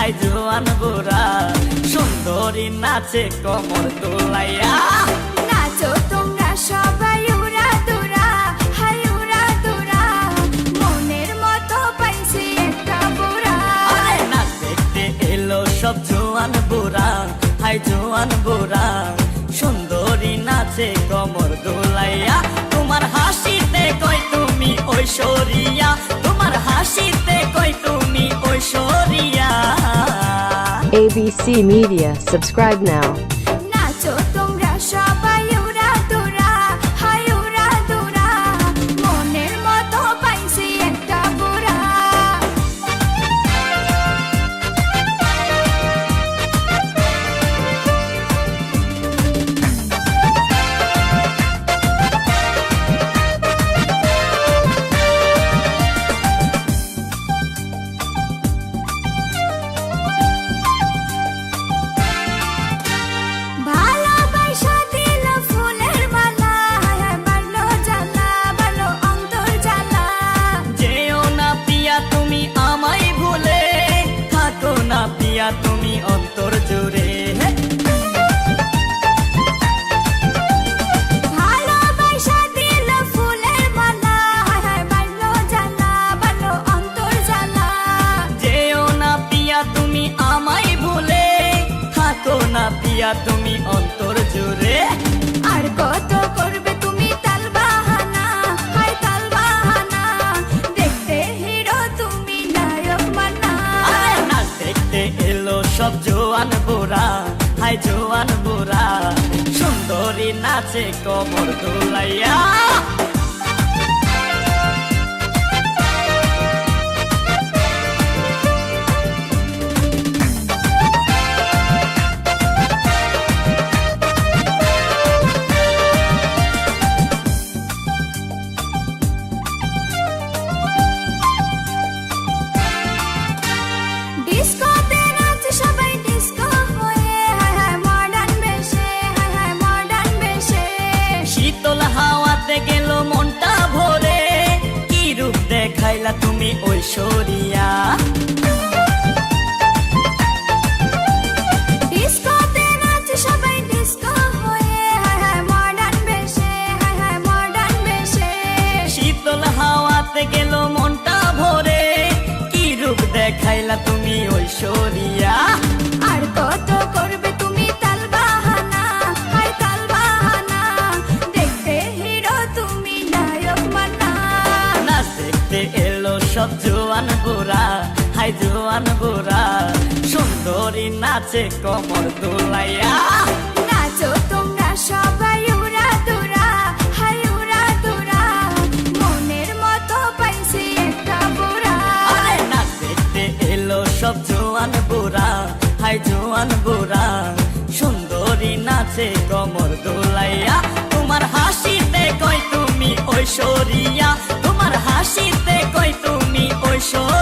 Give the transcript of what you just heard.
High জোয়ান বুড়া সুন্দরী নাচে কমর দোলাইয়া। নাচো তোমরা সবাই উড়া দুরা, হাই উড়া দুরা, মনের মতো পাইছি একটা বুড়া। আরে নাচ দেখতে এলো সব জোয়ান বুড়া, হাই জোয়ান বুড়া সুন্দরী নাচে কমর দোলাইয়া। তোমার হাসিতে কই তুমি ঐশ্বরিয়া, তোমার হাসিতে কই তুমি Aishwarya. ABC Media, subscribe now. নাচো তোমরা সবাই উড়া দুরা, হাই উড়া দুরা, মনের মতো পাইছি একটা বুড়া। ভালোবাসা দিল ফুলের মালা, হায় হায় বাড়লো জ্বালা, বাড়লো অন্তর জ্বালা। যেও না পিয়া তুমি আমায় ভুলে, থাকো না পিয়া তুমি অন্তর জুড়ে। ভালোবাসা দিল ফুলের মালা, হায় হায় বাড়লো জ্বালা, বাড়লো অন্তর জ্বালা। যেও না পিয়া তুমি আমায় ভুলে, থাকো না পিয়া তুমি অন্তর জুড়ে। আর কত করবে তুমি তাল বাহানা, হায় তাল বাহানা, দেখতে হিরো তুমি নায়ক মানা। আরে নাচ দেখতে এলো সব জোয়ান বুড়া, হাই জোয়ান বুড়া সুন্দরী নাচে কমর দোলাইয়া। ডিস্কোতে নাচে সবাই ডিস্কো হয়ে, হায় হায় মডার্ন বেশে, হায় হায় মডার্ন বেশে। শীতল হাওয়াতে গেল মনটা ভরে, কি রূপ দেখাইলা তুমি ঐশ্বরিয়া। ডিস্কোতে নাচে সবাই ডিস্কো হয়ে, হায় হায় মডার্ন বেশে, হায় হায় মডার্ন বেশে। শীতল হাওয়াতে গেল মনটা ভরে, কি রূপ দেখাইলা তুমি ঐশ্বরিয়া। আর কত করবে তুমি তাল বাহানা, হায় তাল বাহানা, দেখতে হিরো তুমি নায়ক মানা। নাচ দেখতে এলো সব জোয়ান বুড়া, হাই জোয়ান বুড়া সুন্দরী নাচে কমর দোলাইয়া। নাচো তোমরা সবাই উড়া দুরা, হাই উড়া দুরা, মনের মতো পাইছি একটা বুড়া। আরে নাচ দেখতে এলো সব জোয়ান বুড়া, হাই জোয়ান বুড়া সুন্দরী নাচে কমর দোলাইয়া। তোমার হাসিতে কই তুমি ঐশ্বরিয়া, তোমার হাসিতে কই তুমি ঐশ্বরিয়া।